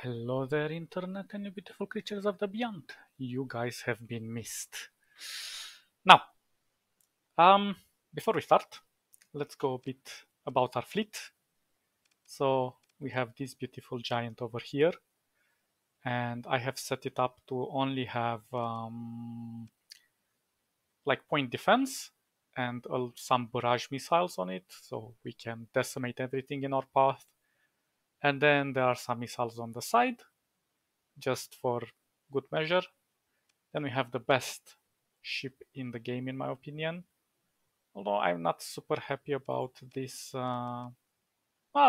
Hello there, Internet and you beautiful creatures of the beyond. You guys have been missed. Now, um, before we start, let's go a bit about our fleet. So we have this beautiful giant over here, and I have set it up to only have like point defense and some barrage missiles on it, so we can decimate everything in our path. And then there are some missiles on the side, just for good measure. Then we have the best ship in the game, in my opinion. Although I'm not super happy about this. Well,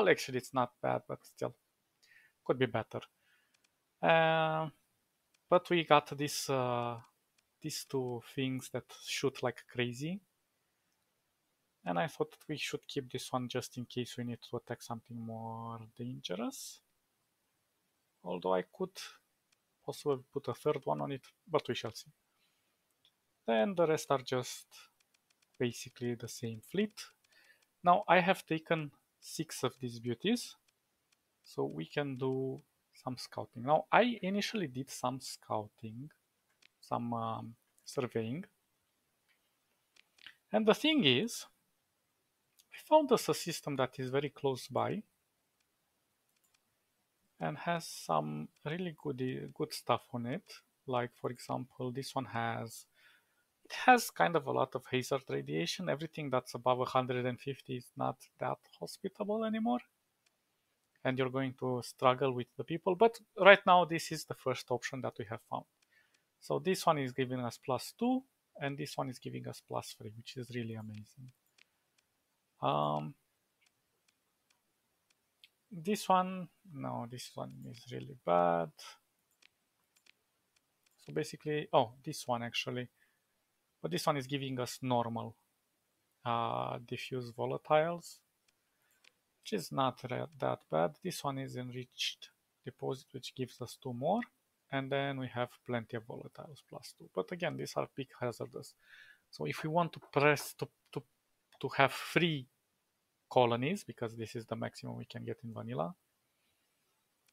actually, it's not bad, but still could be better. Uh, but we got these two things that shoot like crazy, and I thought we should keep this one just in case we need to attack something more dangerous. Although I could possibly put a third one on it, but we shall see. Then the rest are just basically the same fleet. Now I have taken 6 of these beauties, so we can do some scouting. Now I initially did some scouting, some surveying, and the thing is, I found us a system that is very close by and has some really good stuff on it. Like for example, this one has kind of a lot of hazard radiation. Everything that's above 150 is not that hospitable anymore, and you're going to struggle with the people. But right now, this is the first option that we have found. So this one is giving us +2, and this one is giving us +3, which is really amazing. This one, no, this one is really bad. So basically, oh, this one actually, but this one is giving us normal diffuse volatiles, which is not that bad. This one is enriched deposit, which gives us 2 more. And then we have plenty of volatiles +2. But again, these are peak hazardous. So if we want to press to have 3 colonies, because this is the maximum we can get in vanilla,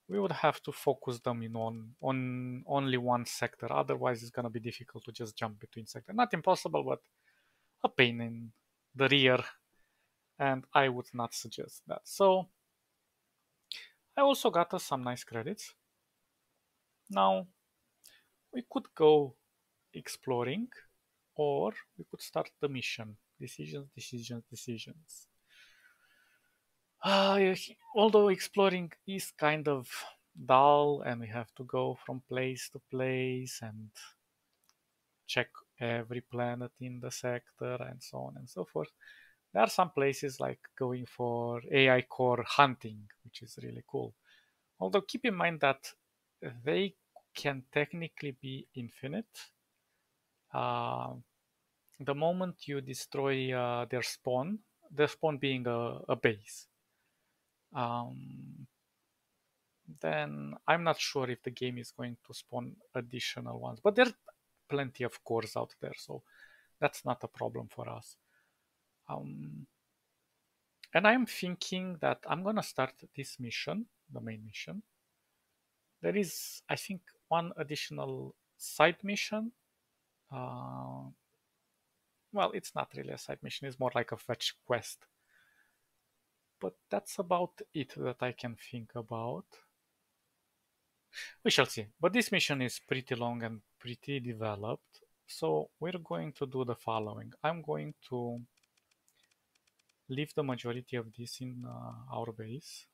we would have to focus them in on only one sector. Otherwise, it's gonna be difficult to just jump between sectors. Not impossible, but a pain in the rear, and I would not suggest that. So I also got us some nice credits. Now we could go exploring, or we could start the mission. Decisions, decisions, decisions. Although exploring is kind of dull and we have to go from place to place and check every planet in the sector and so on and so forth. There are some places like going for AI core hunting, which is really cool. Although keep in mind that they can technically be infinite. The moment you destroy their spawn being a base, um, then I'm not sure if the game is going to spawn additional ones. But there are plenty of cores out there, so that's not a problem for us. And I'm thinking that I'm gonna start this mission, the main mission. There is, I think, one additional side mission. Uh, well, it's not really a side mission, it's more like a fetch quest. But that's about it that I can think about. We shall see. But this mission is pretty long and pretty developed. So we're going to do the following. I'm going to leave the majority of this in our base.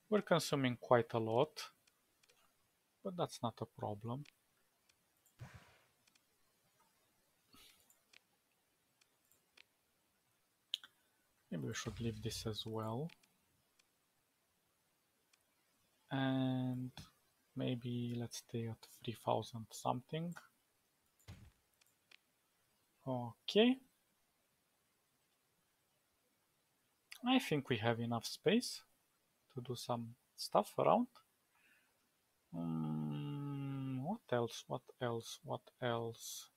We're consuming quite a lot, but that's not a problem. Maybe we should leave this as well. And maybe let's stay at 3000 something. Okay. I think we have enough space to do some stuff around. What else? What else? What else?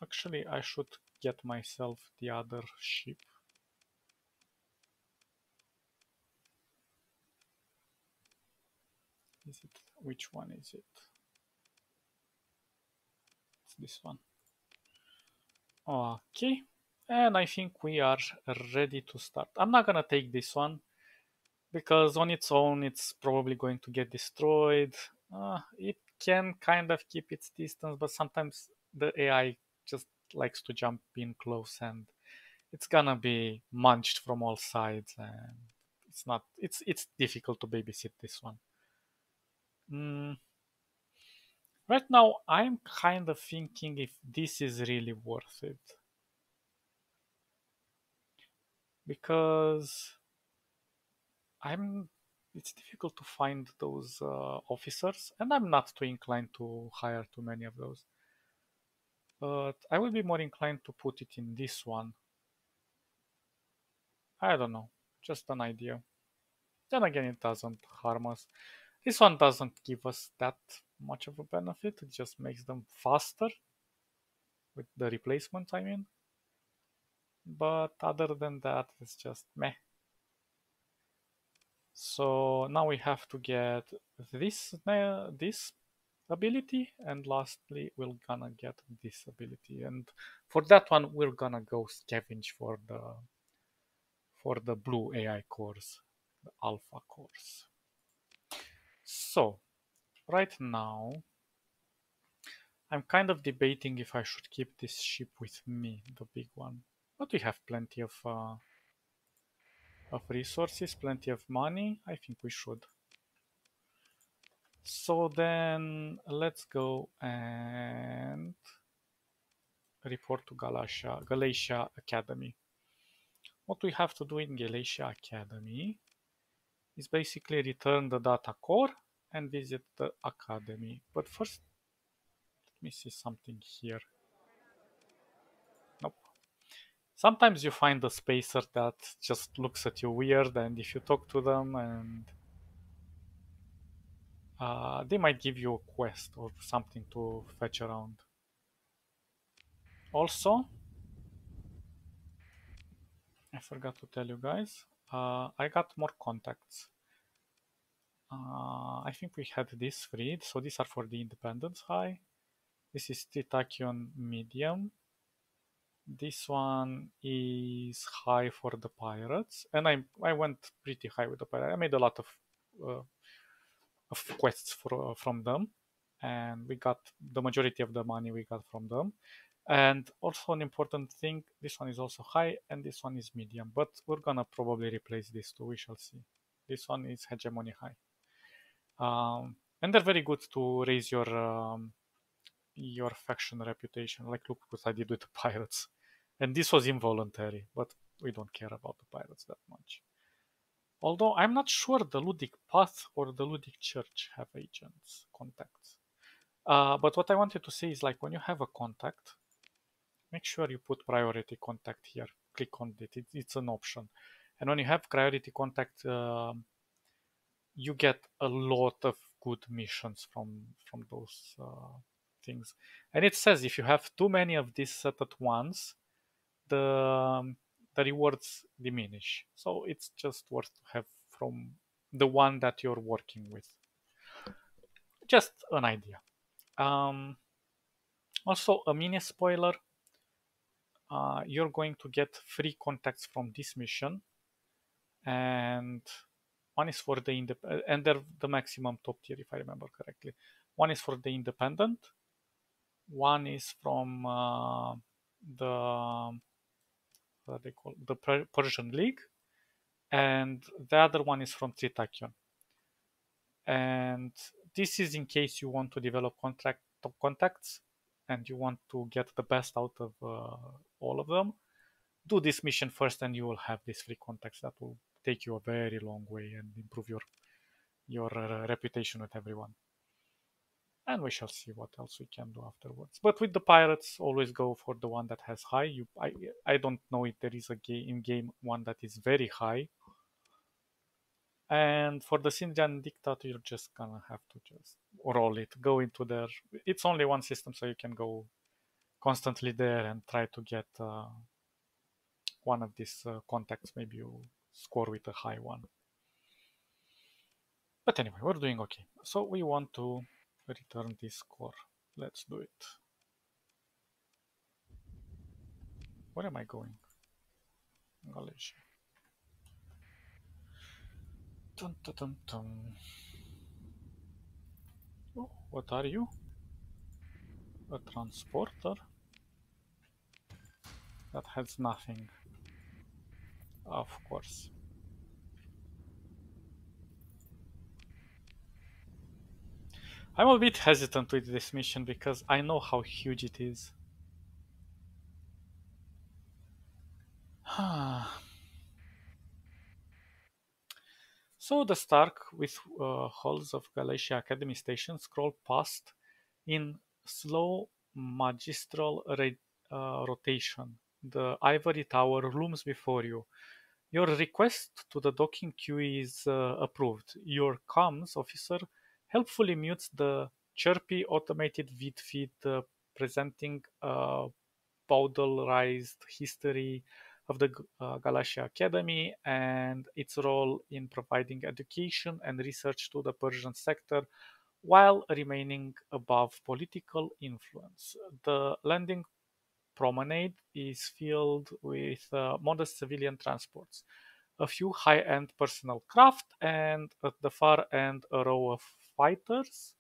Actually, I should get myself the other ship. Is it, which one is it? It's this one. Okay. And I think we are ready to start. I'm not gonna take this one because on its own it's probably going to get destroyed. It can kind of keep its distance, but sometimes the AI just likes to jump in close and it's gonna be munched from all sides, and it's difficult to babysit this one. Mm, right now I'm kind of thinking if this is really worth it, because I'm it's difficult to find those officers, and I'm not too inclined to hire too many of those. But I would be more inclined to put it in this one. I don't know, just an idea. Then again, it doesn't harm us. This one doesn't give us that much of a benefit. It just makes them faster with the replacements, I mean. But other than that, it's just meh. So now we have to get this ability, and lastly we're gonna get this ability, and for that one we're gonna go scavenge for the blue AI cores, the alpha cores. So right now I'm kind of debating if I should keep this ship with me, the big one, but we have plenty of resources, plenty of money. I think we should. So then let's go and report to Galatia Academy. What we have to do in Galatia Academy is basically return the data core and visit the academy. But first, let me see something here. Nope. Sometimes you find a spacer that just looks at you weird, and if you talk to them, and they might give you a quest or something to fetch around. Also, I forgot to tell you guys, I got more contacts. I think we had this freed, so these are for the Independence High. This is Tritachyon Medium. This one is high for the pirates, and I went pretty high with the pirates. I made a lot uh, of quests from them, and we got the majority of the money we got from them. And also an important thing, this one is also high, and this one is medium. But we're gonna probably replace these two. We shall see. This one is hegemony high. And they're very good to raise your faction reputation. Like, look what I did with the pirates, and this was involuntary, but we don't care about the pirates that much. Although I'm not sure the Ludic Path or the Ludic Church have agents contacts. But what I wanted to say is, like, when you have a contact, make sure you put priority contact here. Click on it. It's an option, and when you have priority contact, you get a lot of good missions from those things. And it says if you have too many of these set at once, the the rewards diminish. So it's just worth to have from the one that you're working with. Just an idea. Um, Also, a mini spoiler: you're going to get free contacts from this mission, and one is for the and they're the maximum top tier if I remember correctly. One is for the independent. One is from the what they call the Persian League, and the other one is from Tritachyon. And this is in case you want to develop contacts and you want to get the best out of all of them. Do this mission first, and you will have these free contacts that will take you a very long way and improve your reputation with everyone. And we shall see what else we can do afterwards. But with the pirates, always go for the one that has high. I don't know if there is a in-game one that is very high. And for the Sinjan Dictator, you're just gonna have to just roll it, go into there. It's only one system, so you can go constantly there and try to get one of these contacts. Maybe you score with a high one. But anyway, we're doing okay. So we want to return this score. Let's do it. Where am I going? Galatia. Dun, dun, dun, dun. Oh, what are you? A transporter? That has nothing. Of course. I'm a bit hesitant with this mission because I know how huge it is. So the Stark with halls of Galatia Academy Station scroll past in slow magistral rotation. The ivory tower looms before you. Your request to the docking queue is approved. Your comms officer helpfully mutes the chirpy automated vid feed presenting a bowdlerized history of the Galatia Academy and its role in providing education and research to the Persian sector while remaining above political influence. The landing promenade is filled with modest civilian transports, a few high-end personal craft, and at the far end a row of freighters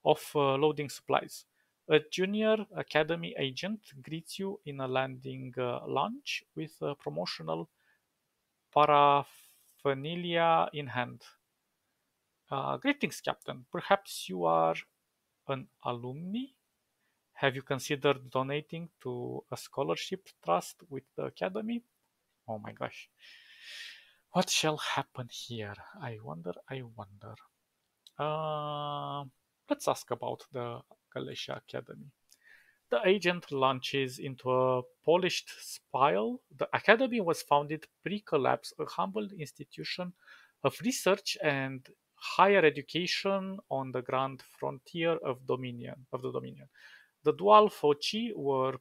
of loading supplies. A junior academy agent greets you in a landing lounge with promotional paraphernalia in hand. Greetings, Captain. Perhaps you are an alumni? Have you considered donating to a scholarship trust with the academy? Oh my gosh. What shall happen here? I wonder, I wonder. Uh, let's ask about the Galatia Academy. The agent launches into a polished spiral. The Academy was founded pre-collapse, a humble institution of research and higher education on the grand frontier of the Dominion. The dual foci were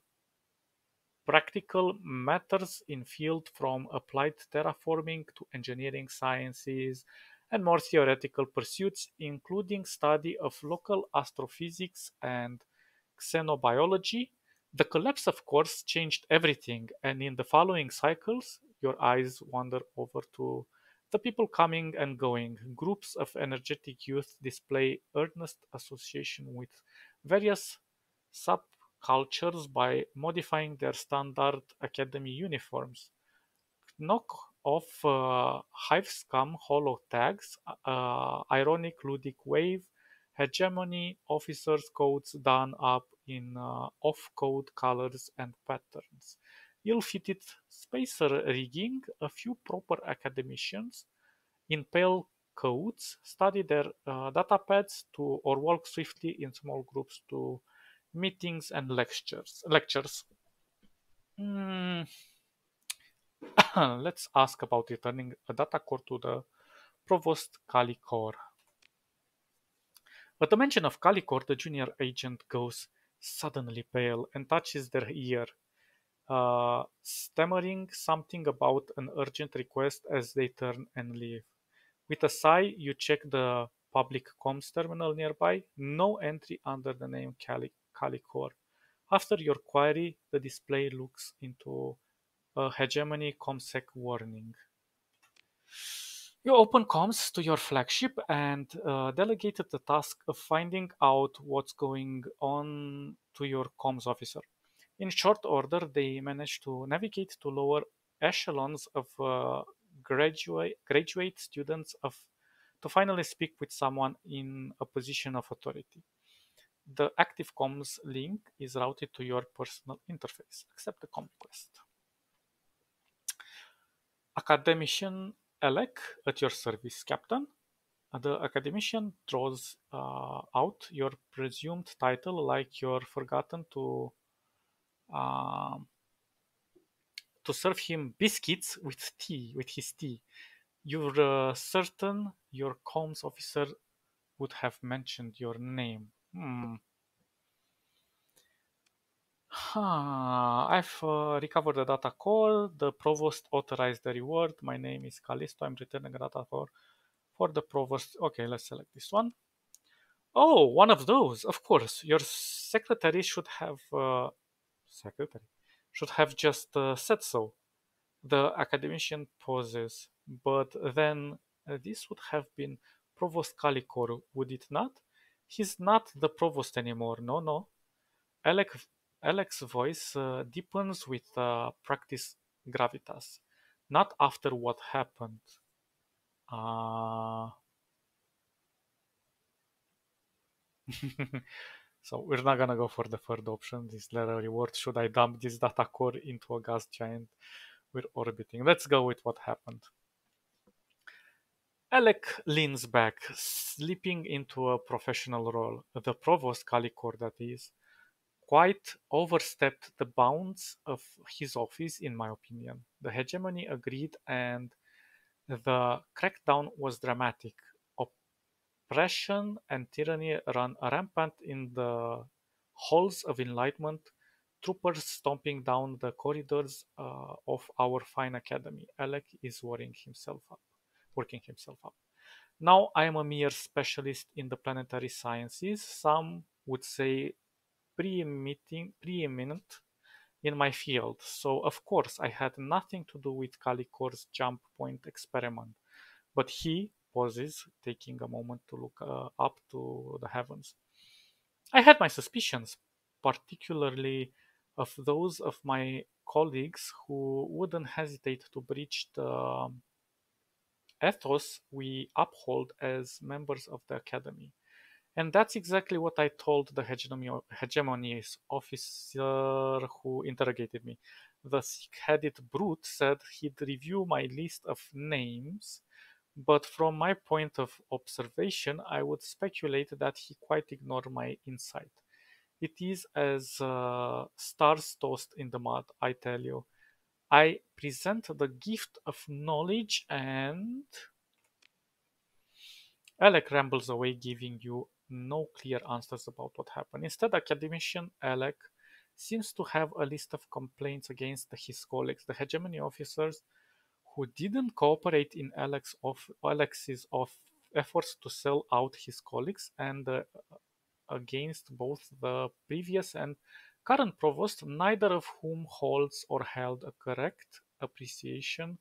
practical matters in field from applied terraforming to engineering sciences and more theoretical pursuits, including study of local astrophysics and xenobiology. The collapse, of course, changed everything, and in the following cycles, your eyes wander over to the people coming and going. Groups of energetic youth display earnest association with various subcultures by modifying their standard academy uniforms. Knock-off hive-scum holo tags, ironic ludic wave, hegemony, officers' coats done up in off-code colors and patterns, ill-fitted spacer rigging, a few proper academicians in pale coats study their datapads to or walk swiftly in small groups to meetings and lectures. Hmm, let's ask about returning a data core to the provost Calicor. At the mention of Calicor, the junior agent goes suddenly pale and touches their ear, stammering something about an urgent request as they turn and leave. With a sigh, you check the public comms terminal nearby. No entry under the name Calicor. After your query, the display looks into a hegemony ComSec warning. You open comms to your flagship and delegated the task of finding out what's going on to your comms officer. In short order, they manage to navigate to lower echelons of graduate students of to finally speak with someone in a position of authority. The active comms link is routed to your personal interface. Accept the comm request. Academician Alec at your service, Captain. The academician draws out your presumed title like you're forgotten uh, to serve him biscuits with his tea. You're certain your comms officer would have mentioned your name. I've recovered the data core. The provost authorized the reward. My name is Callisto. I'm returning a data core For the provost, okay, let's select this one. Oh, one of those. Of course, your secretary should have just said so. The academician pauses, but then this would have been Provost Calicor, would it not? He's not the provost anymore. No, no. Alec, Alec's voice deepens with practice gravitas. Not after what happened. Uh, so we're not gonna go for the third option. This letter reward. Should I dump this data core into a gas giant we're orbiting? Let's go with what happened. Alec leans back, slipping into a professional role. The provost, Calicor that is, quite overstepped the bounds of his office, in my opinion. The hegemony agreed, and the crackdown was dramatic. Oppression and tyranny ran rampant in the halls of enlightenment, troopers stomping down the corridors of our fine academy. Alec is working himself up. Now I am a mere specialist in the planetary sciences. Some would say preeminent in my field. So of course I had nothing to do with Calicor's jump point experiment. But he pauses, taking a moment to look up to the heavens. I had my suspicions, particularly of those of my colleagues who wouldn't hesitate to breach the ethos we uphold as members of the academy. And that's exactly what I told the hegemony's officer who interrogated me. The thick-headed brute said he'd review my list of names, but from my point of observation, I would speculate that he quite ignored my insight. It is as stars tossed in the mud, I tell you. I present the gift of knowledge and Alec rambles away, giving you no clear answers about what happened. Instead, academician Alec seems to have a list of complaints against his colleagues, the hegemony officers who didn't cooperate in Alex's efforts to sell out his colleagues, and against both the previous and current provost, neither of whom holds or held a correct appreciation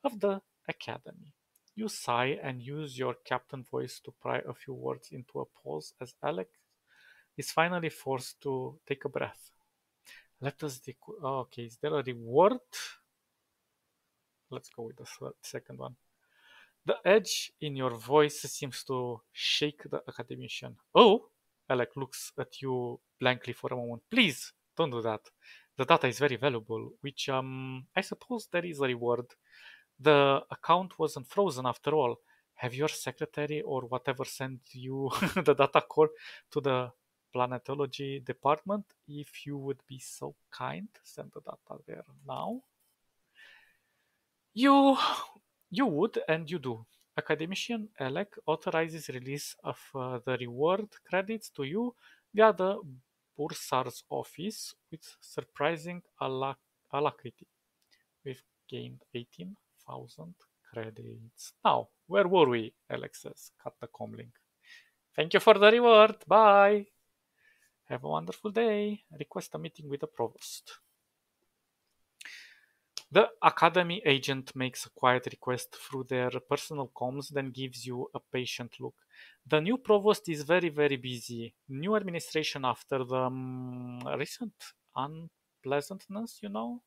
of the academy. You sigh and use your captain voice to pry a few words into a pause as Alex is finally forced to take a breath. Let us okay, is there a reward? Let's go with the second one. The edge in your voice seems to shake the academician. Oh, Alec looks at you blankly for a moment. Please, don't do that. The data is very valuable, which I suppose there is a reward. The account wasn't frozen after all. Have your secretary or whatever sent you the data core to the planetology department? If you would be so kind, send the data there now. You you would and you do. Academician Alec authorizes release of the reward credits to you via the Bursar's office with surprising alacrity. We've gained 18,000 credits. Now, where were we? Alex says, cut the comlink. Thank you for the reward. Bye. Have a wonderful day. Request a meeting with the provost. The academy agent makes a quiet request through their personal comms, then gives you a patient look. The new provost is very, very busy. New administration after the recent unpleasantness, you know?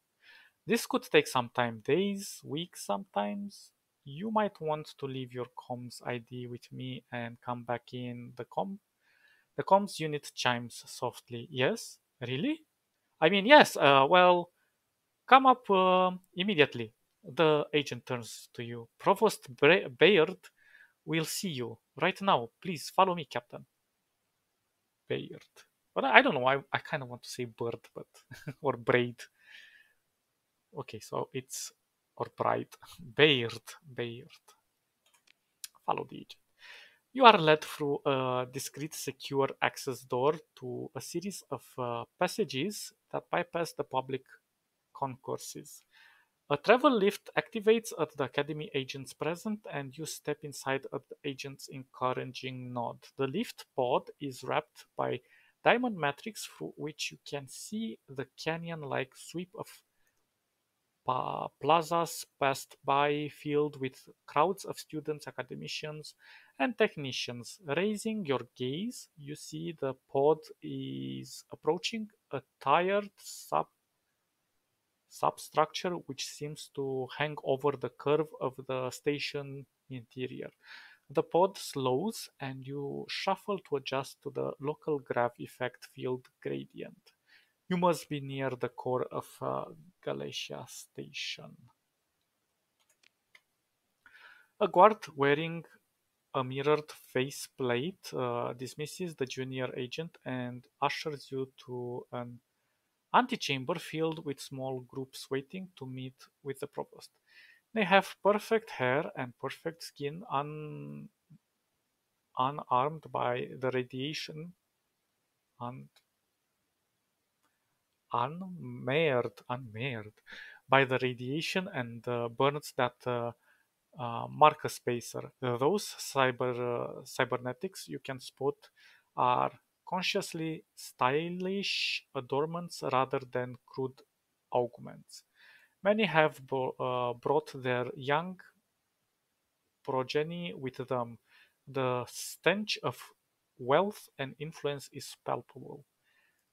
This could take some time, days, weeks sometimes. You might want to leave your comms ID with me and come back in the comms unit chimes softly. Yes? Really? I mean, yes, well, come up immediately. The agent turns to you. Provost Bayard will see you right now. Please follow me, Captain. Bayard. But I don't know. I kind of want to say bird, but or braid. Okay, so it's or bride. Bayard. Follow the agent. You are led through a discreet, secure access door to a series of passages that bypass the public concourses. A travel lift activates at the Academy agent's present, and you step inside at the agent's encouraging nod. The lift pod is wrapped by diamond matrix through which you can see the canyon-like sweep of plazas passed by, filled with crowds of students, academicians, and technicians. Raising your gaze, you see the pod is approaching a tired substructure which seems to hang over the curve of the station interior. The pod slows and you shuffle to adjust to the local grav effect field gradient. You must be near the core of Galatia station. A guard wearing a mirrored faceplate dismisses the junior agent and ushers you to an antechamber filled with small groups waiting to meet with the provost. They have perfect hair and perfect skin, unarmed by the radiation, un- unmarred by the radiation and the burns that mark a spacer. Those cybernetics you can spot are consciously stylish adornments rather than crude augments. Many have brought their young progeny with them. The stench of wealth and influence is palpable.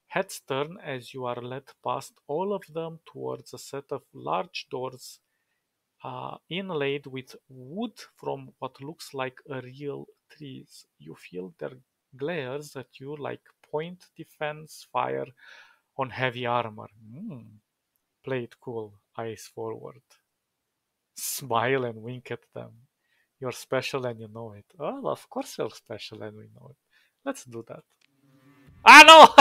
Heads turn as you are led past all of them towards a set of large doors inlaid with wood from what looks like a real trees. You feel their glares at you like point defense fire on heavy armor. Play it cool, eyes forward. Smile and wink at them. You're special and you know it. Well, of course you're special and we know it. Let's do that. Ah, no!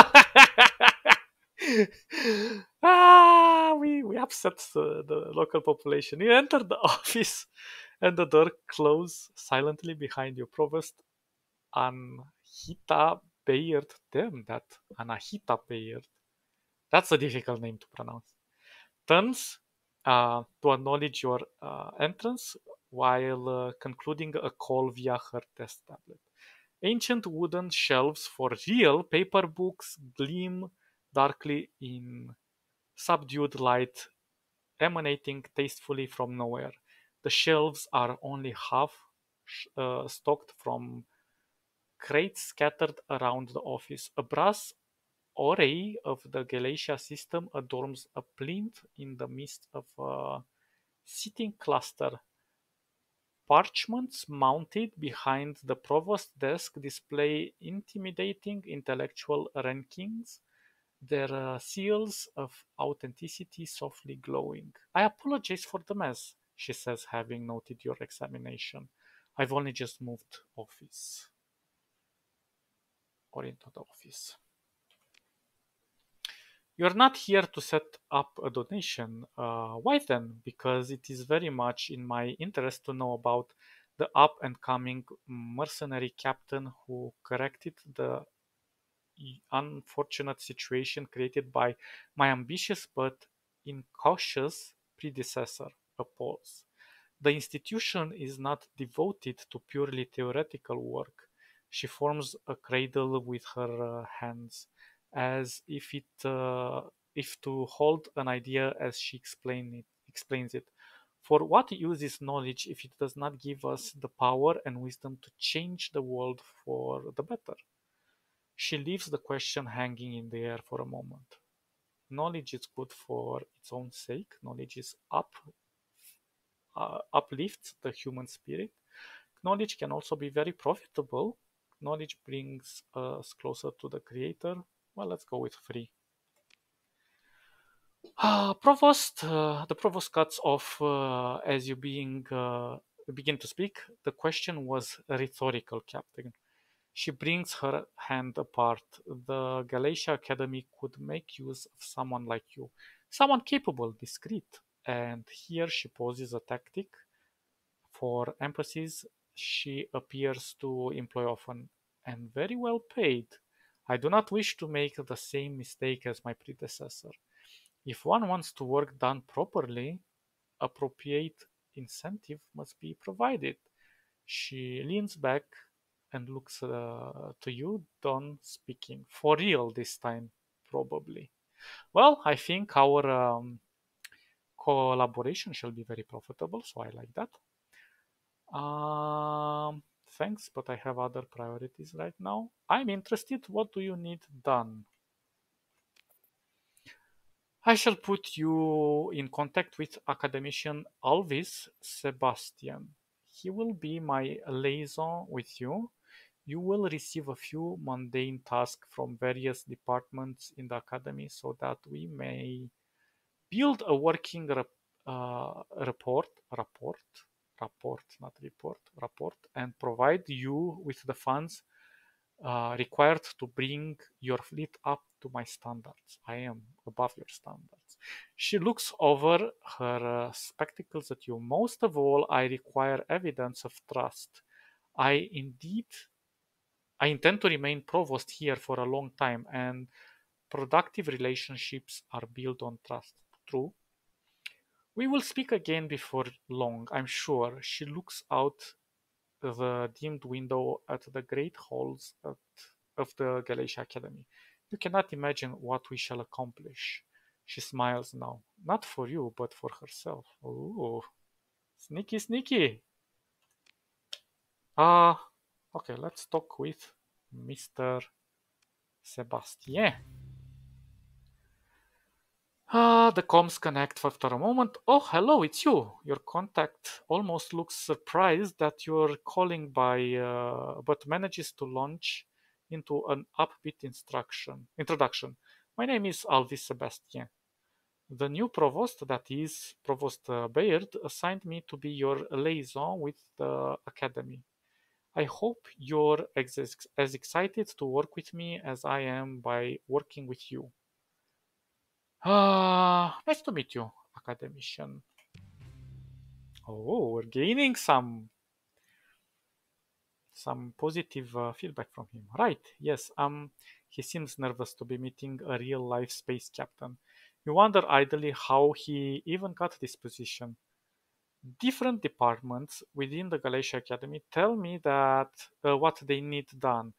We upset the local population. You enter the office and the door closes silently behind you. Provost Anhita Bayard. Damn, that Anahita Bayard. That's a difficult name to pronounce. Turns to acknowledge your entrance while concluding a call via her test tablet. Ancient wooden shelves for real paper books gleam darkly in subdued light emanating tastefully from nowhere. The shelves are only half stocked from crates scattered around the office. A brass array of the Galatia system adorns a plinth in the midst of a sitting cluster. Parchments mounted behind the provost's desk display intimidating intellectual rankings, their seals of authenticity softly glowing. I apologize for the mess, she says, having noted your examination. I've only just moved office or into the office. You're not here to set up a donation. Why then? Because it is very much in my interest to know about the up and coming mercenary captain who corrected the unfortunate situation created by my ambitious but incautious predecessor. A pause. The institution is not devoted to purely theoretical work. She forms a cradle with her hands, as if to hold an idea as she explains it. For what use is knowledge if it does not give us the power and wisdom to change the world for the better? She leaves the question hanging in the air for a moment. Knowledge is good for its own sake. Knowledge is uplifts the human spirit. Knowledge can also be very profitable. Knowledge brings us closer to the creator. Well, let's go with free. The provost cuts off as you begin to speak. The question was rhetorical, Captain. She brings her hand apart. The Galatia Academy could make use of someone like you, someone capable, discreet. And here she poses a tactic for emphasis she appears to employ often, and very well paid. I do not wish to make the same mistake as my predecessor. If one wants to work done properly, appropriate incentive must be provided. She leans back and looks to you, done speaking. For real this time, probably. Well, I think our collaboration shall be very profitable, so I like that. Thanks, but I have other priorities right now. I'm interested. What do you need done? I shall put you in contact with academician Alvis Sebastian. He will be my liaison with you. You will receive a few mundane tasks from various departments in the academy so that we may build a working rapport, and provide you with the funds required to bring your fleet up to my standards. I am above your standards. She looks over her spectacles at you. Most of all, I require evidence of trust. I indeed, I intend to remain provost here for a long time, and productive relationships are built on trust. True. We will speak again before long, I'm sure. She looks out the dimmed window at the great halls of the Galatia Academy. You cannot imagine what we shall accomplish. She smiles now. Not for you, but for herself. Ooh, sneaky, sneaky. Ah, okay, let's talk with Mr. Sebastien. The comms connect after a moment. Oh, hello, it's you. Your contact almost looks surprised that you're calling but manages to launch into an upbeat introduction. My name is Alvis Sebastien. The new provost, that is Provost Bayard, assigned me to be your liaison with the academy. I hope you're as excited to work with me as I am by working with you. Nice to meet you, academician. Oh, we're gaining some positive feedback from him. Right? Yes. He seems nervous to be meeting a real life space captain. You wonder idly how he even got this position. Different departments within the Galatia Academy tell me that what they need done.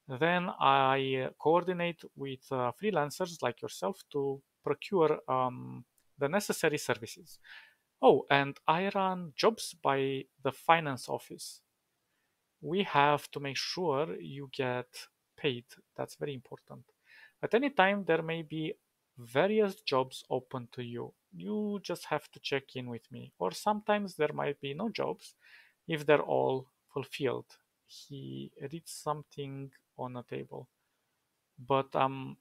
Then I coordinate with freelancers like yourself to procure the necessary services. Oh, and I run jobs by the finance office. We have to make sure you get paid. That's very important. At any time, there may be various jobs open to you. You just have to check in with me. Or sometimes there might be no jobs if they're all fulfilled. He reads something on a table. But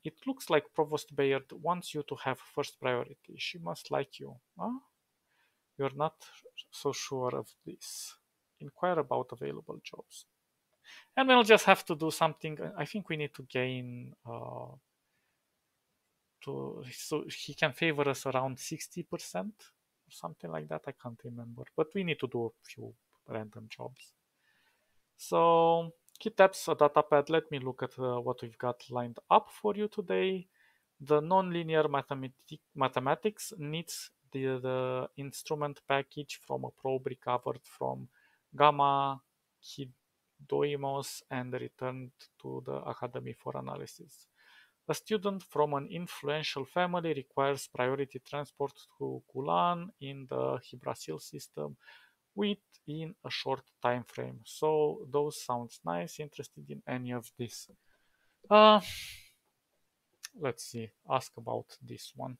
it looks like Provost Bayard wants you to have first priority. She must like you. Huh? You're not so sure of this. Inquire about available jobs. And we'll just have to do something. I think we need to gain to so he can favor us around 60% or something like that. I can't remember. But we need to do a few random jobs. So he taps a data pad. Let me look at what we've got lined up for you today. The nonlinear mathematics needs the instrument package from a probe recovered from Gamma Kidoimos and returned to the Academy for analysis. A student from an influential family requires priority transport to Kulan in the Hybrasil system within a short time frame. So those sounds nice. Interested in any of this? Uh, let's see. Ask about this one.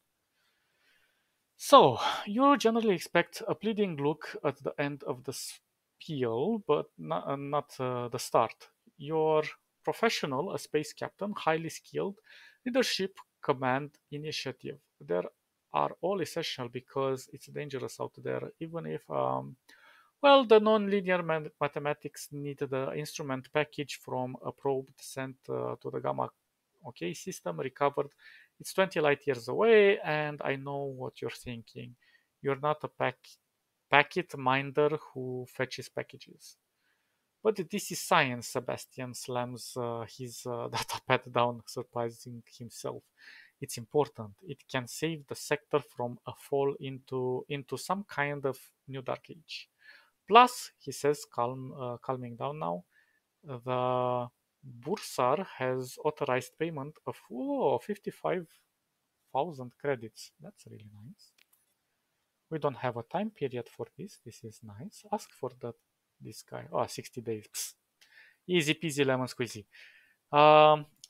So you generally expect a pleading look at the end of the spiel, but not the start. You're professional, a space captain, highly skilled, leadership, command, initiative. There are all essential because it's dangerous out there, even if well, the nonlinear mathematics need the instrument package from a probe sent to the Gamma OK system recovered. It's 20 light years away, and I know what you're thinking. You're not a packet minder who fetches packages. But this is science, Sebastian slams his datapad down, surprising himself. It's important. It can save the sector from a fall into some kind of new dark age. Plus, he says, calming down now, the Bursar has authorized payment of 55,000 credits. That's really nice. We don't have a time period for this. This is nice. Ask for this guy. Oh, 60 days. Psst. Easy peasy lemon squeezy.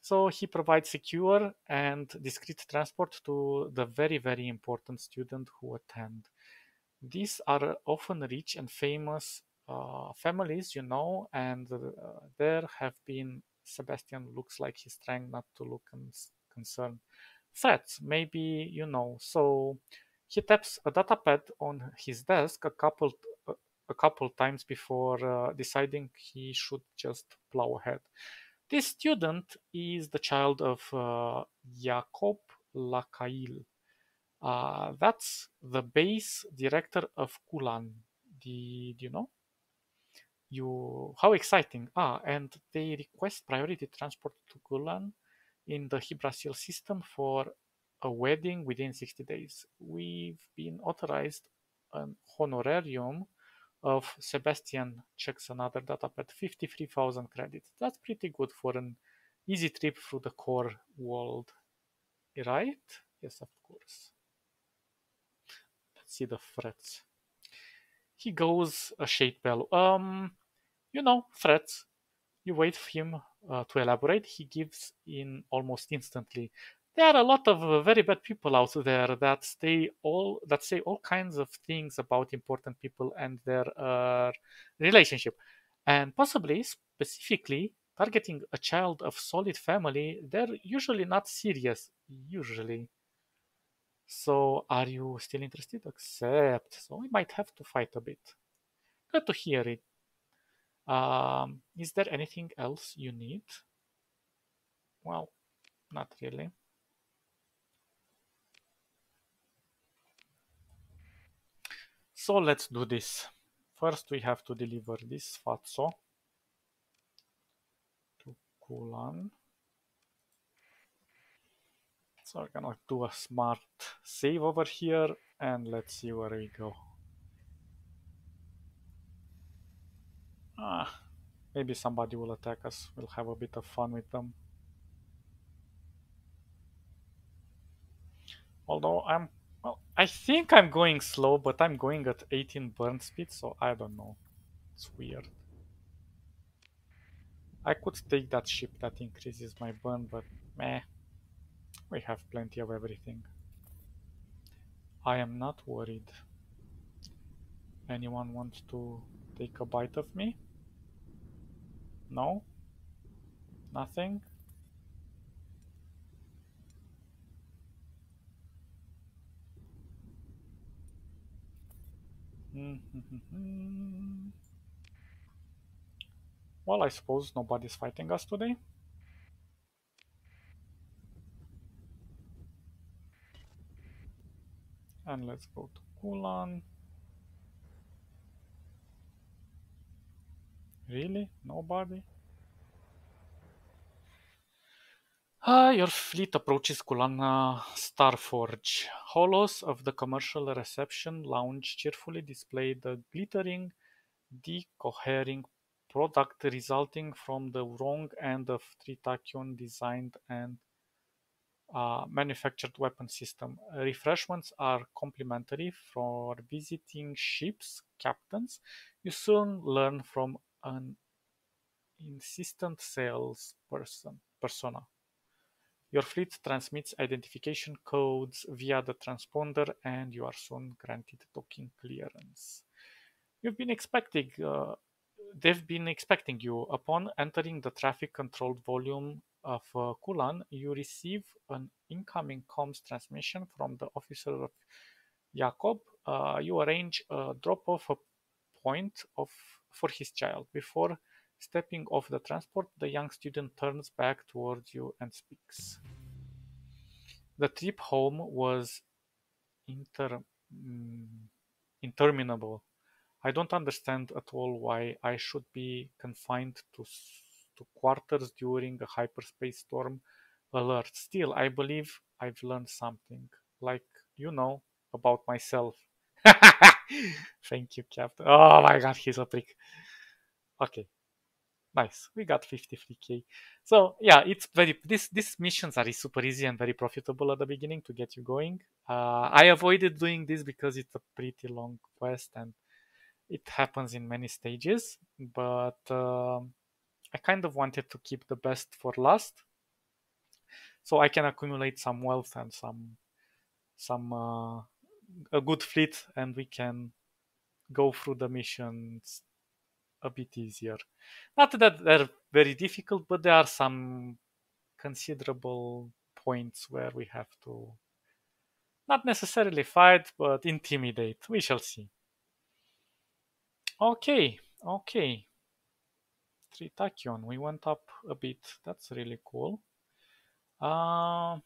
So he provides secure and discreet transport to the very, very important student who attend. These are often rich and famous families, and there have been. Sebastian looks like he's trying not to look concerned. Threats, maybe, So he taps a data pad on his desk a couple times before deciding he should just plow ahead. This student is the child of Jacob Lacaille. That's the base director of Kulan. Did you know? How exciting! And they request priority transport to Kulan in the Hibrasil system for a wedding within 60 days. We've been authorized an honorarium of Sebastian checks another data pad 53,000 credits. That's pretty good for an easy trip through the core world, right? Yes, of course. Let's see the threats. He goes a shade pale. Threats. You wait for him to elaborate. He gives in almost instantly. There are a lot of very bad people out there that say all kinds of things about important people and their relationship, and possibly specifically targeting a child of solid family. They're usually not serious. Usually. So, are you still interested? Accept. So, we might have to fight a bit. Good to hear it. Is there anything else you need? Well, not really. So let's do this. First, we have to deliver this Fatso to Kulan. So we're gonna do a smart save over here and let's see where we go. Maybe somebody will attack us. We'll have a bit of fun with them. Although I think I'm going slow, but I'm going at 18 burn speed, so I don't know. It's weird. I could take that ship that increases my burn, but meh, we have plenty of everything. I am not worried. Anyone wants to take a bite of me? No? Nothing? Well, I suppose nobody's fighting us today. And let's go to Kulan. Really? Nobody? Your fleet approaches Kulana Starforge. Hollows of the commercial reception lounge cheerfully display the glittering, decohering product resulting from the wrong end of Tritakion designed and manufactured weapon system. Refreshments are complimentary for visiting ships' captains. You soon learn from an insistent sales persona. Your fleet transmits identification codes via the transponder, and you are soon granted docking clearance. You've been expecting. They've been expecting you. Upon entering the traffic-controlled volume of Kulan, you receive an incoming comms transmission from the officer of Jakob. You arrange a drop-off point for his child. Before stepping off the transport, the young student turns back towards you and speaks. The trip home was inter- mm, interminable. I don't understand at all why I should be confined to quarters during a hyperspace storm alert. Still, I believe I've learned something. Like, you know, about myself. Thank you, Captain. Oh my god, he's a prick. Okay, nice. We got 53k. So yeah, it's very these missions are super easy and very profitable at the beginning to get you going. I avoided doing this because it's a pretty long quest and it happens in many stages. But I kind of wanted to keep the best for last, so I can accumulate some wealth and some a good fleet, and we can go through the missions a bit easier. Not that they're very difficult, but there are some considerable points where we have to not necessarily fight, but intimidate. We shall see. Okay, okay. Tritakion, we went up a bit. That's really cool. Uh,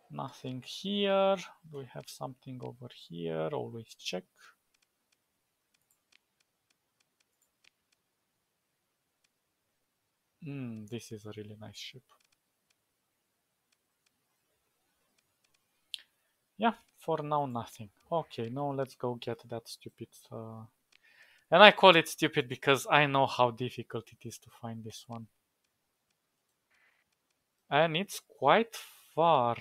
Nothing here. Do we have something over here? Always check. This is a really nice ship. Yeah, for now nothing. Okay, now let's go get that stupid... And I call it stupid because I know how difficult it is to find this one. And it's quite far.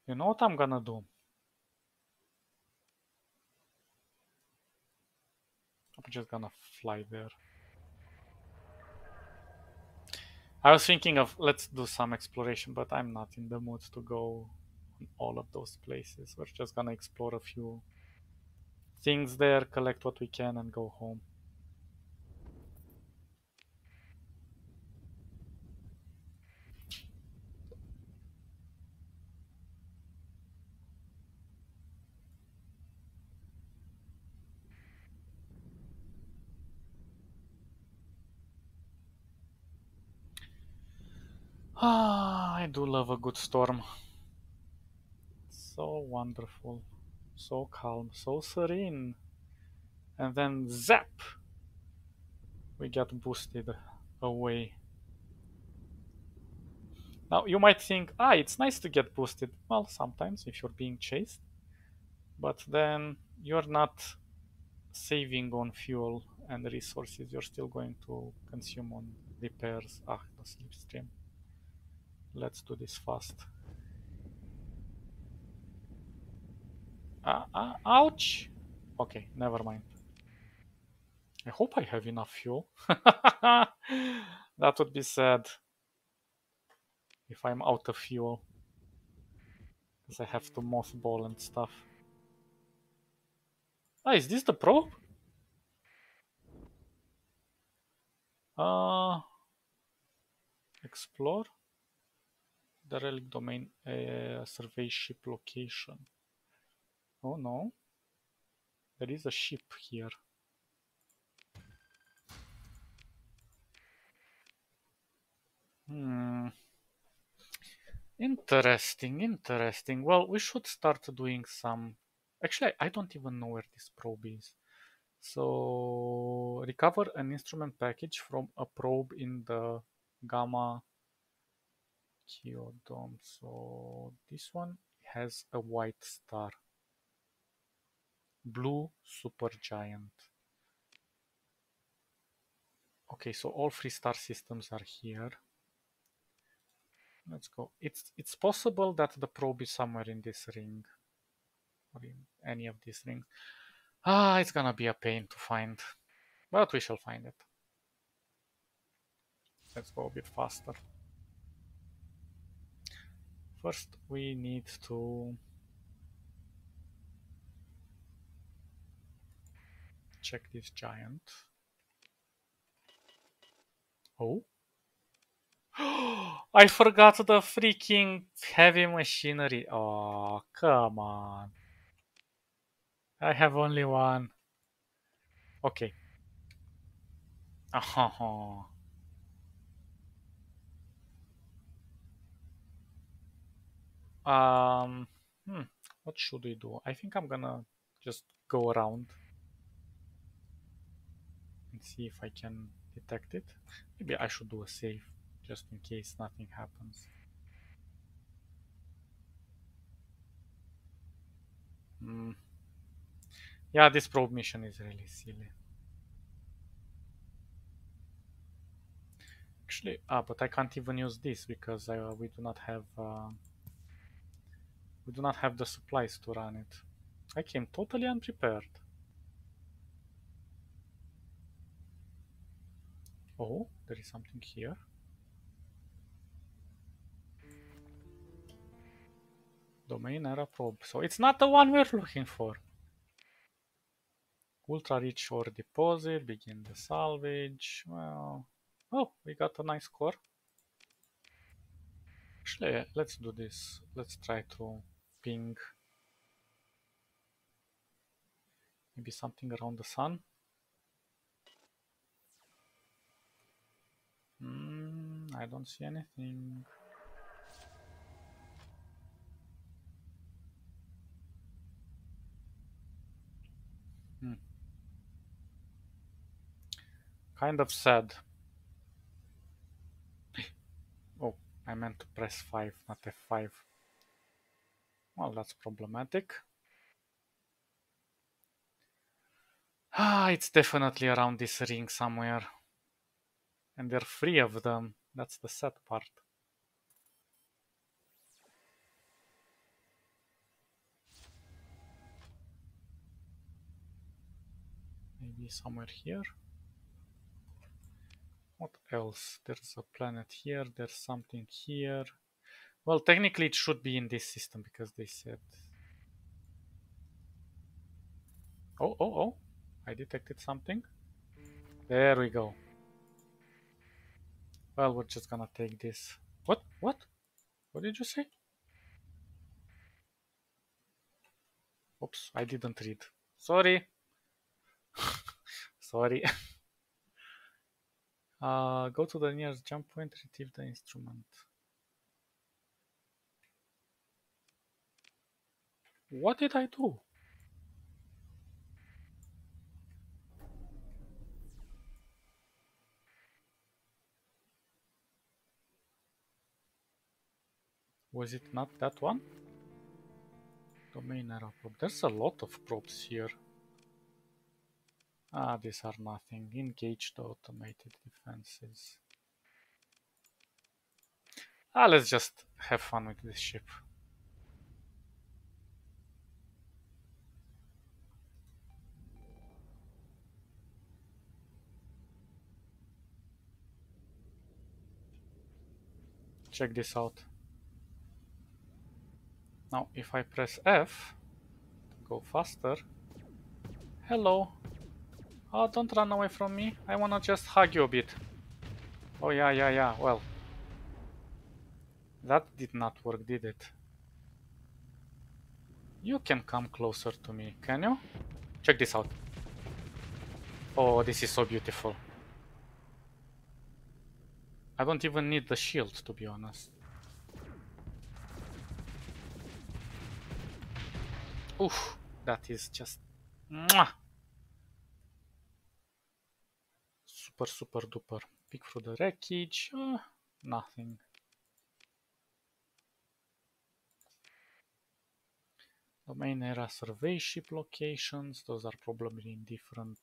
You know what I'm gonna do? I'm just gonna fly there. I was thinking of let's do some exploration, but I'm not in the mood to go on all of those places. We're just gonna explore a few things there, collect what we can, and go home. Ah, I do love a good storm. So wonderful, so calm, so serene. And then zap! We get boosted away. Now you might think, it's nice to get boosted. Well, sometimes if you're being chased. But then you're not saving on fuel and resources. You're still going to consume on repairs. The slipstream. Let's do this fast. Ouch! Okay, never mind. I hope I have enough fuel. That would be sad if I'm out of fuel. Because I have to mothball and stuff. Is this the probe? Explore the relic domain, survey ship location. Oh no, there is a ship here. Interesting, interesting. Well, we should start doing some... Actually, I don't even know where this probe is. So, recover an instrument package from a probe in the Gamma Geodome. So, this one has a white star. Blue supergiant. Okay, so all three star systems are here. Let's go. It's possible that the probe is somewhere in this ring. Or in any of these rings. It's gonna be a pain to find. But we shall find it. Let's go a bit faster. First, we need to check this giant. Oh. I forgot the freaking heavy machinery. Oh, come on. I have only one. Okay. Oh. Um, what should we do? I think I'm gonna just go around and see if I can detect it. Maybe I should do a save just in case nothing happens. Yeah, this probe mission is really silly. Actually, but I can't even use this because we do not have the supplies to run it. I came totally unprepared. Oh, there is something here. Domain era probe. So it's not the one we're looking for. Ultra rich ore deposit. Begin the salvage. Well, oh, we got a nice core. Actually, let's do this. Let's try to ping maybe something around the sun. I don't see anything. Kind of sad. Oh, I meant to press 5, not F5. Well, that's problematic. Ah, it's definitely around this ring somewhere. And there are 3 of them. That's the sad part. Maybe somewhere here. What else? There's a planet here. There's something here. Well, technically it should be in this system because they said... Oh, oh, oh. I detected something. There we go. Well, we're just gonna take this. What? What? What did you say? Oops, I didn't read. Sorry. Sorry. Go to the nearest jump point, retrieve the instrument. What did I do? Was it not that one? Domain arrow probe. There's a lot of probes here. Ah, these are nothing. Engage the automated defenses. Let's just have fun with this ship. Check this out. Now, if I press F to go faster. Hello. Oh, don't run away from me. I wanna just hug you a bit. Oh, yeah. Well, that did not work, did it? You can come closer to me, can you? Check this out. Oh, this is so beautiful. I don't even need the shield, to be honest. Oof, that is just... Mwah! Super, super duper. Peek through the wreckage. Nothing. Domain era survey ship locations. Those are probably in different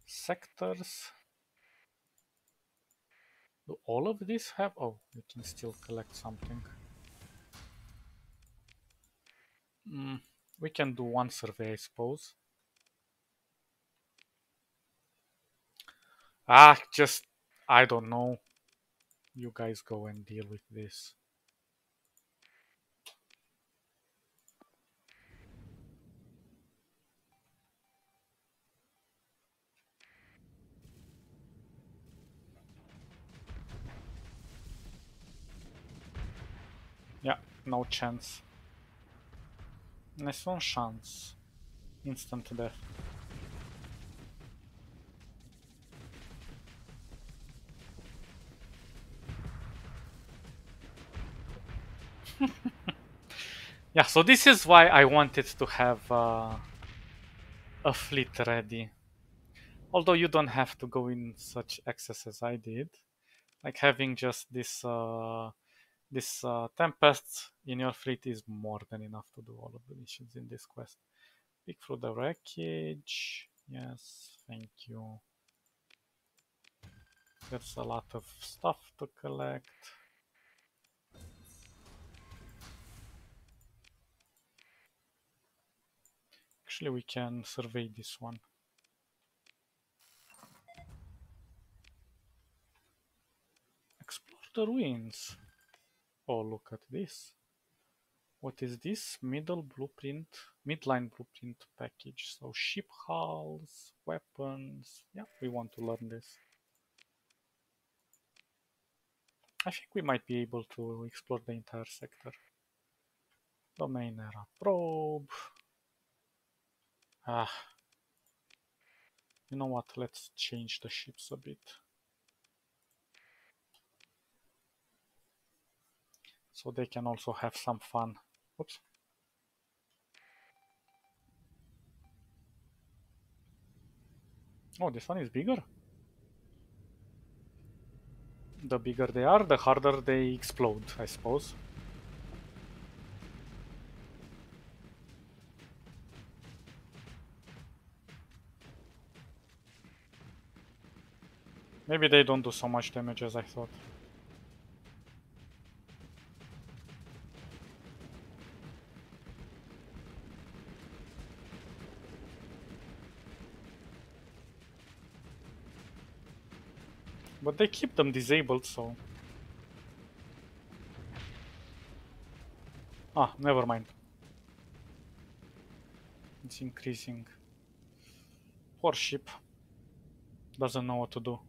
sectors. Do all of these have... Oh, we can still collect something. We can do one survey, I suppose. Just... I don't know. You guys go and deal with this. Yeah, no chance. Nice one chance. Instant death. Yeah, so this is why I wanted to have a fleet ready. Although you don't have to go in such excess as I did. Like having just this Tempest in your fleet is more than enough to do all of the missions in this quest. Pick through the wreckage. Yes, thank you. There's a lot of stuff to collect. Actually, we can survey this one. Explore the ruins. Oh, look at this. What is this? Midline blueprint package. So ship hulls, weapons. Yeah, we want to learn this. I think we might be able to explore the entire sector. Domain era probe. Ah, you know what? Let's change the ships a bit. So they can also have some fun. Oops. Oh, this one is bigger. The bigger they are, the harder they explode, I suppose. Maybe they don't do so much damage as I thought. But they keep them disabled, so... Ah, never mind. It's increasing. Poor ship. Doesn't know what to do.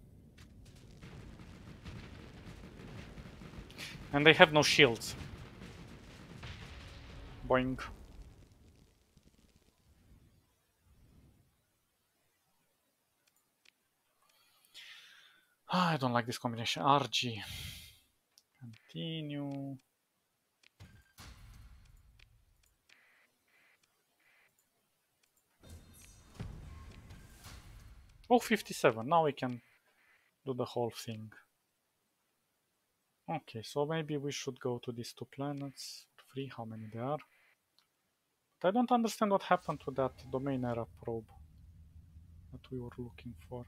And they have no shields. Boing. Ah, I don't like this combination. RG. Continue. Oh, 57. Now we can do the whole thing. Okay, so maybe we should go to these two planets. 3, how many there are? But I don't understand what happened to that domain era probe that we were looking for.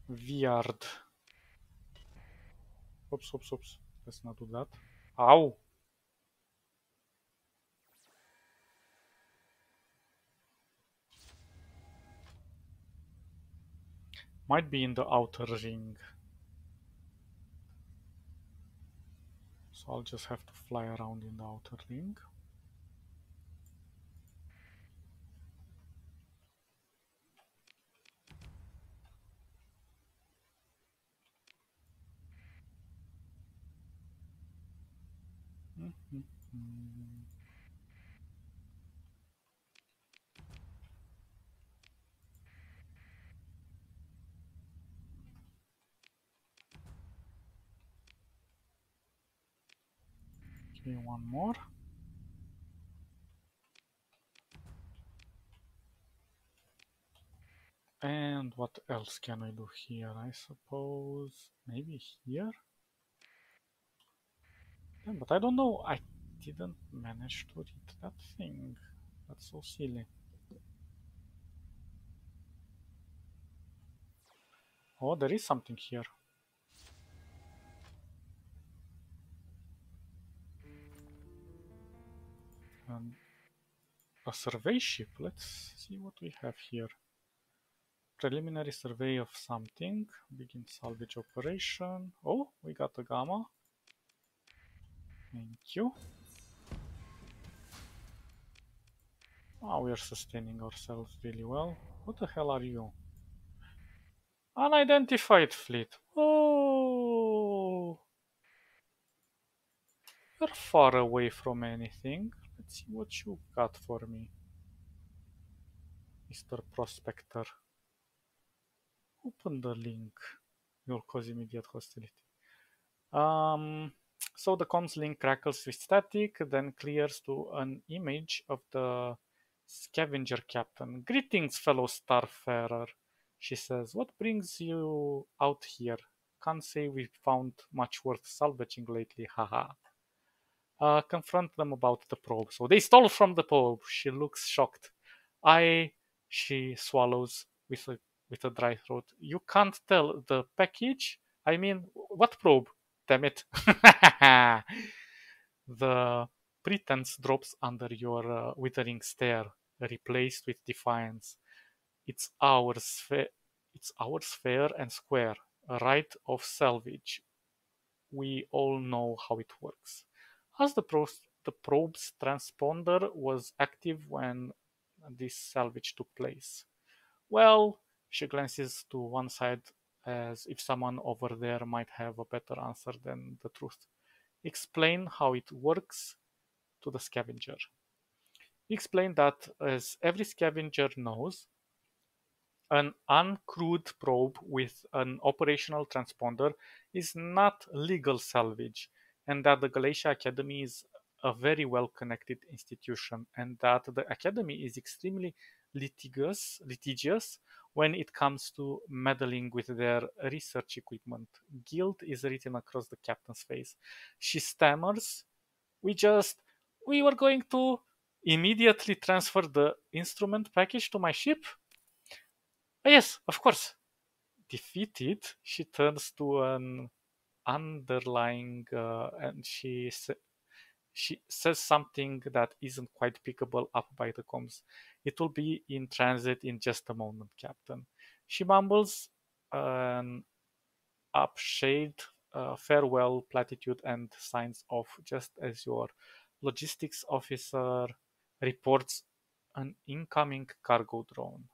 Weird. Oops, oops, oops. Let's not do that. Ow! Might be in the outer ring. So I'll just have to fly around in the outer ring. Give me one more. And what else can we do here? I suppose maybe here? Yeah, but I don't know. I didn't manage to read that thing. That's so silly. Oh, there is something here. A survey ship. Let's see what we have here. Preliminary survey of something. Begin salvage operation. Oh, we got a gamma. Thank you. Oh, we are sustaining ourselves really well. What the hell are you? Unidentified fleet. Oh, you're far away from anything. Let's see what you got for me, Mr. Prospector. Open the link. You'll cause immediate hostility. So the comms link crackles with static, then clears to an image of the scavenger captain. Greetings, fellow starfarer, she says. What brings you out here? Can't say we've found much worth salvaging lately, haha. Confront them about the probe. So they stole from the probe. She looks shocked. I, she swallows with a dry throat. You can't tell the package? I mean, what probe? Damn it. The pretense drops under your withering stare, replaced with defiance. It's ours, it's ours fair and square, a right of salvage. We all know how it works. As the probe's transponder was active when this salvage took place. Well, she glances to one side as if someone over there might have a better answer than the truth. Explain how it works to the scavenger. Explain that, as every scavenger knows, an uncrewed probe with an operational transponder is not legal salvage, and that the Galatia Academy is a very well connected institution, and that the Academy is extremely litigious when it comes to meddling with their research equipment. Guilt is written across the captain's face. She stammers, we were going to immediately transfer the instrument package to my ship? Yes, of course. Defeated, she turns to an underlying and she says something that isn't quite pickable up by the comms. It will be in transit in just a moment, Captain. She mumbles an upshade farewell platitude and signs off just as your logistics officer reports an incoming cargo drone.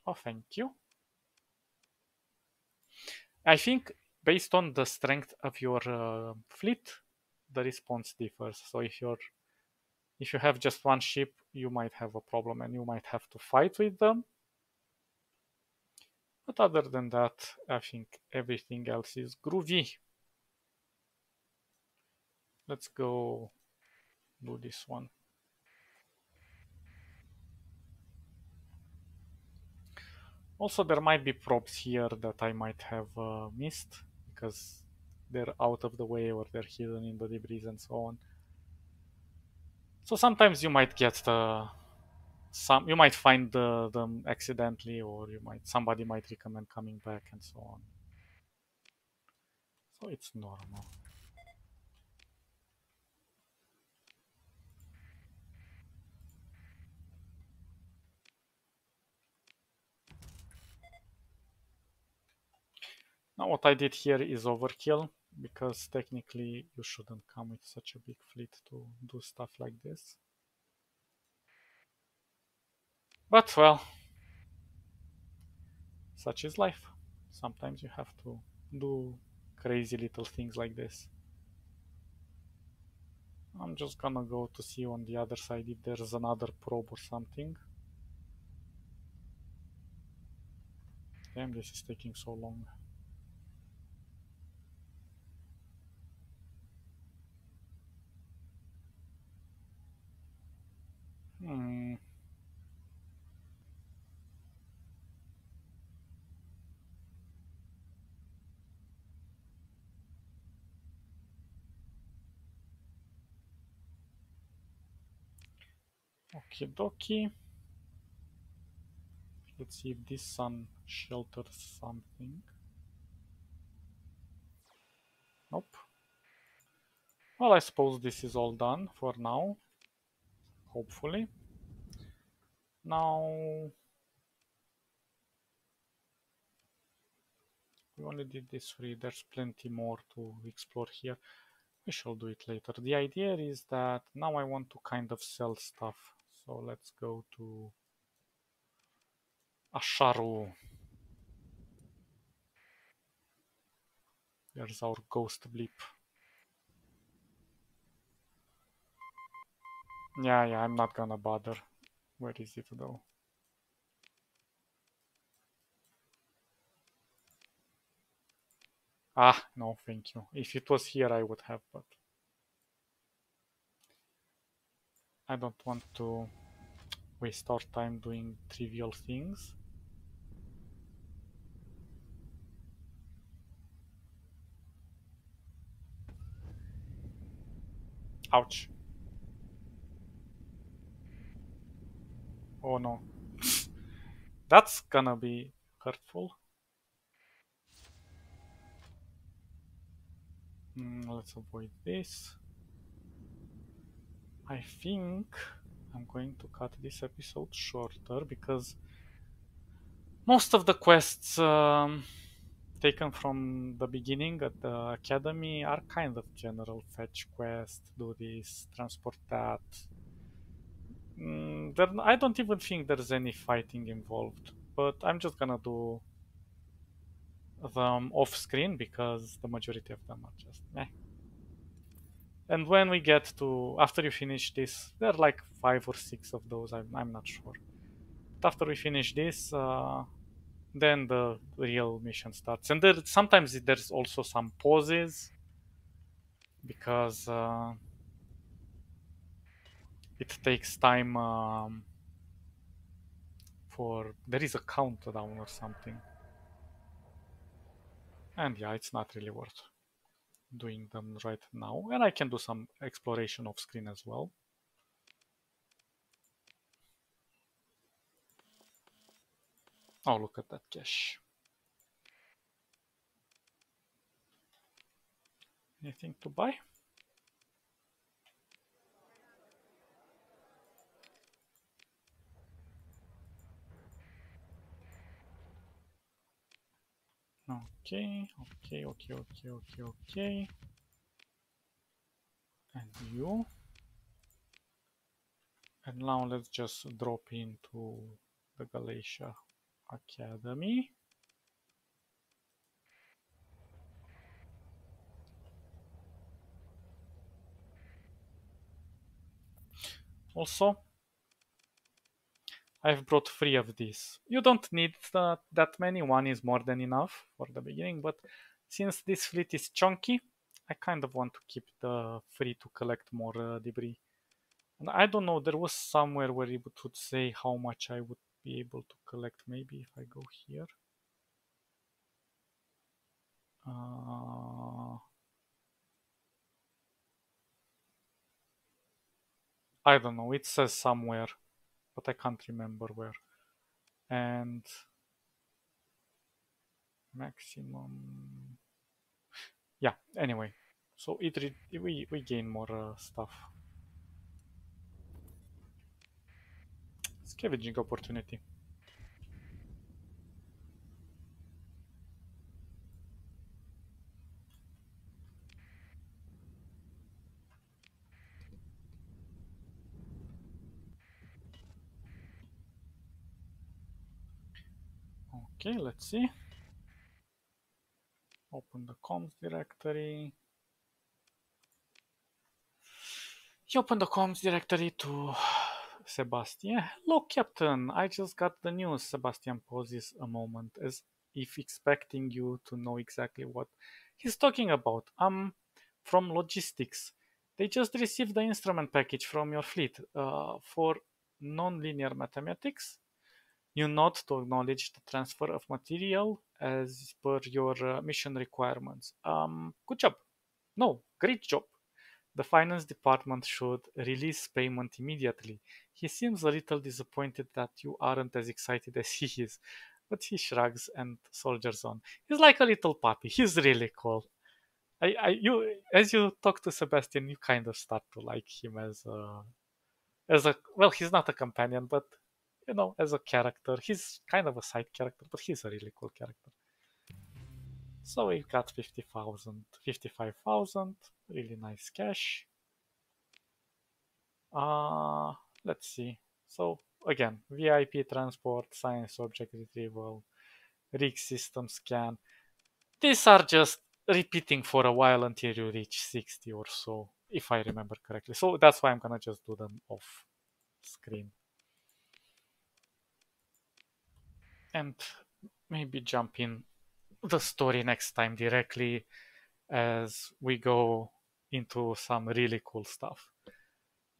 Oh, thank you. I think based on the strength of your fleet, the response differs. So if you have just one ship, you might have a problem and you might have to fight with them. But other than that, I think everything else is groovy. Let's go do this one. Also, there might be probes here that I might have missed because they're out of the way or they're hidden in the debris and so on. So sometimes you might get some you might find them accidentally, or somebody might recommend coming back and so on. So it's normal. Now what I did here is overkill, because technically you shouldn't come with such a big fleet to do stuff like this. But well, such is life. Sometimes you have to do crazy little things like this. I'm just gonna go to see on the other side if there's another probe or something. Damn, this is taking so long. Hmm. Okie dokie. Let's see if this sun shelters something. Nope. Well, I suppose this is all done for now. Hopefully. Now, we only did this three. There's plenty more to explore here. We shall do it later. The idea is that now I want to kind of sell stuff. So let's go to Asharu. There's our ghost blip. Yeah, I'm not gonna bother. Where is it though? Ah, no, thank you. If it was here, I would have, but I don't want to waste our time doing trivial things. Ouch. Oh no. That's gonna be hurtful. Let's avoid this. I think I'm going to cut this episode shorter because most of the quests taken from the beginning at the academy are kind of general fetch quest, do this, transport that. I don't even think there's any fighting involved, but I'm just gonna do them off screen because the majority of them are just meh. And when we get to, after you finish this, there are like 5 or 6 of those, I'm not sure. But after we finish this, then the real mission starts. And sometimes there's also some pauses because it takes time for, there is a countdown or something. And yeah, it's not really worth doing them right now. And I can do some exploration off screen as well. Oh, look at that cache. Anything to buy? Okay, okay, okay, okay, okay, okay. And you. And now let's just drop into the Galatia Academy. Also, I've brought 3 of these. You don't need that many, one is more than enough for the beginning, but since this fleet is chunky, I kind of want to keep the 3 to collect more debris. And I don't know, there was somewhere where it would say how much I would be able to collect, maybe if I go here. Uh, I don't know, it says somewhere, but I can't remember where. And maximum, yeah, anyway, so we gain more stuff. Scavenging opportunity. Okay, let's see. Open the comms directory. You open the comms directory to Sebastian. Look, Captain, I just got the news. Sebastian pauses a moment as if expecting you to know exactly what he's talking about. From logistics. They just received the instrument package from your fleet for non-linear mathematics. You nod to acknowledge the transfer of material as per your mission requirements. Good job. No, great job. The finance department should release payment immediately. He seems a little disappointed that you aren't as excited as he is, but he shrugs and soldiers on. He's like a little puppy. He's really cool. As you talk to Sebastian, you kind of start to like him as a, well, he's not a companion, but as a character, he's kind of a side character, but he's a really cool character. So we got 50,000, 55,000, really nice cash. Uh, let's see. So again, VIP transport, science object retrieval, rig system scan. These are just repeating for a while until you reach 60 or so, if I remember correctly. So that's why I'm gonna just do them off screen. And maybe jump in the story next time directly as we go into some really cool stuff.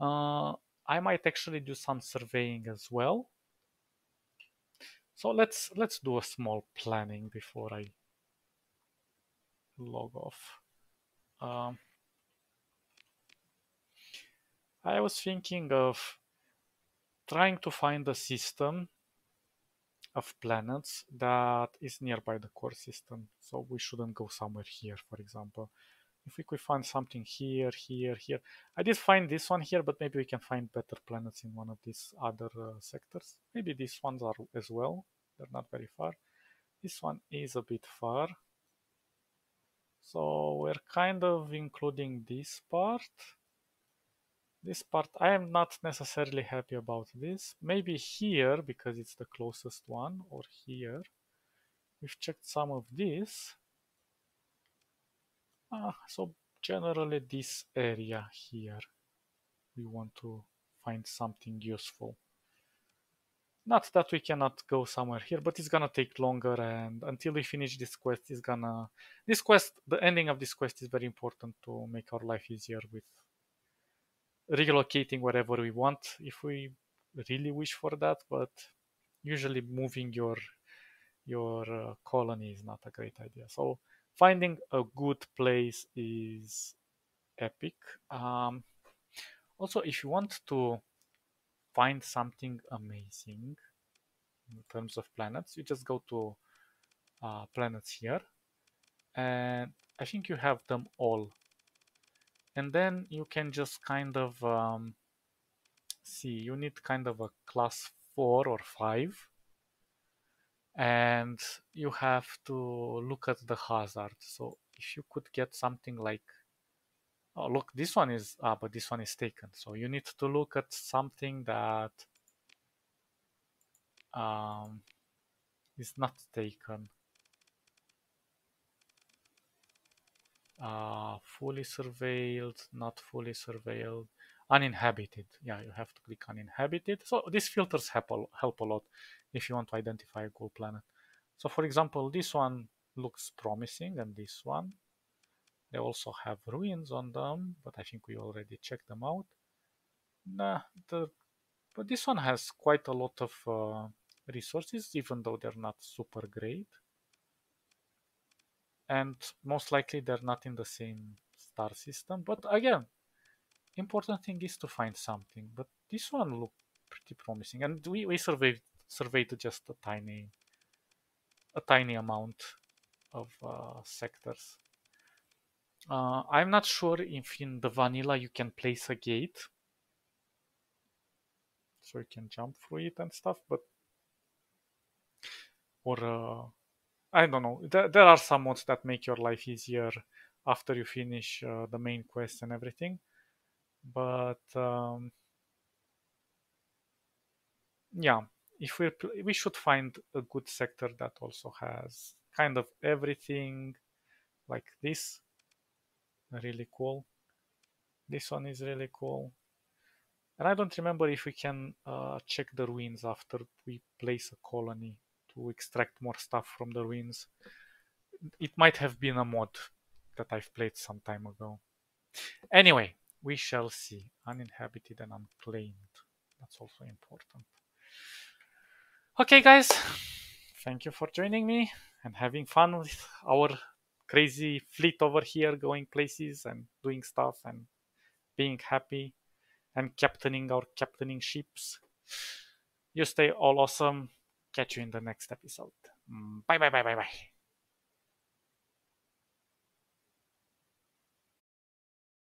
I might actually do some surveying as well. So let's do a small planning before I log off. Um, I was thinking of trying to find a system of planets that is nearby the core system. So we shouldn't go somewhere here, for example. If we could find something here, here, here. I did find this one here, but maybe we can find better planets in one of these other sectors. Maybe these ones are as well. They're not very far. This one is a bit far. So we're kind of including this part. This part, I am not necessarily happy about this. Maybe here, because it's the closest one, or here. We've checked some of this. So generally this area here, we want to find something useful. Not that we cannot go somewhere here, but it's gonna take longer, and until we finish this quest, the ending of this quest is very important to make our life easier with relocating wherever we want if we really wish for that, but usually moving your colony is not a great idea. So finding a good place is epic. Also, if you want to find something amazing in terms of planets, you just go to planets here, and I think you have them all. And then you can just kind of see, you need kind of a class 4 or 5, and you have to look at the hazard. So if you could get something like, oh look, this one is but this one is taken. So you need to look at something that is not taken. Fully surveilled, not fully surveilled, uninhabited. Yeah, you have to click uninhabited. So these filters help a lot if you want to identify a cool planet. So for example, this one looks promising, and this one, they also have ruins on them, but I think we already checked them out. Nah, but this one has quite a lot of resources, even though they're not super great. And most likely they're not in the same star system. But again, important thing is to find something. But this one looked pretty promising, and we surveyed just a tiny amount of sectors. I'm not sure if in the vanilla you can place a gate, so you can jump through it and stuff. But or I don't know. There are some mods that make your life easier after you finish the main quest and everything. But yeah, if we should find a good sector that also has kind of everything, like this. Really cool. This one is really cool. And I don't remember if we can check the ruins after we place a colony to extract more stuff from the ruins. It might have been a mod that I've played some time ago. Anyway, we shall see. Uninhabited and unclaimed. That's also important. Okay, guys. Thank you for joining me and having fun with our crazy fleet over here, going places and doing stuff and being happy and captaining our captaining ships. You stay all awesome. Catch you in the next episode. Bye bye bye bye bye.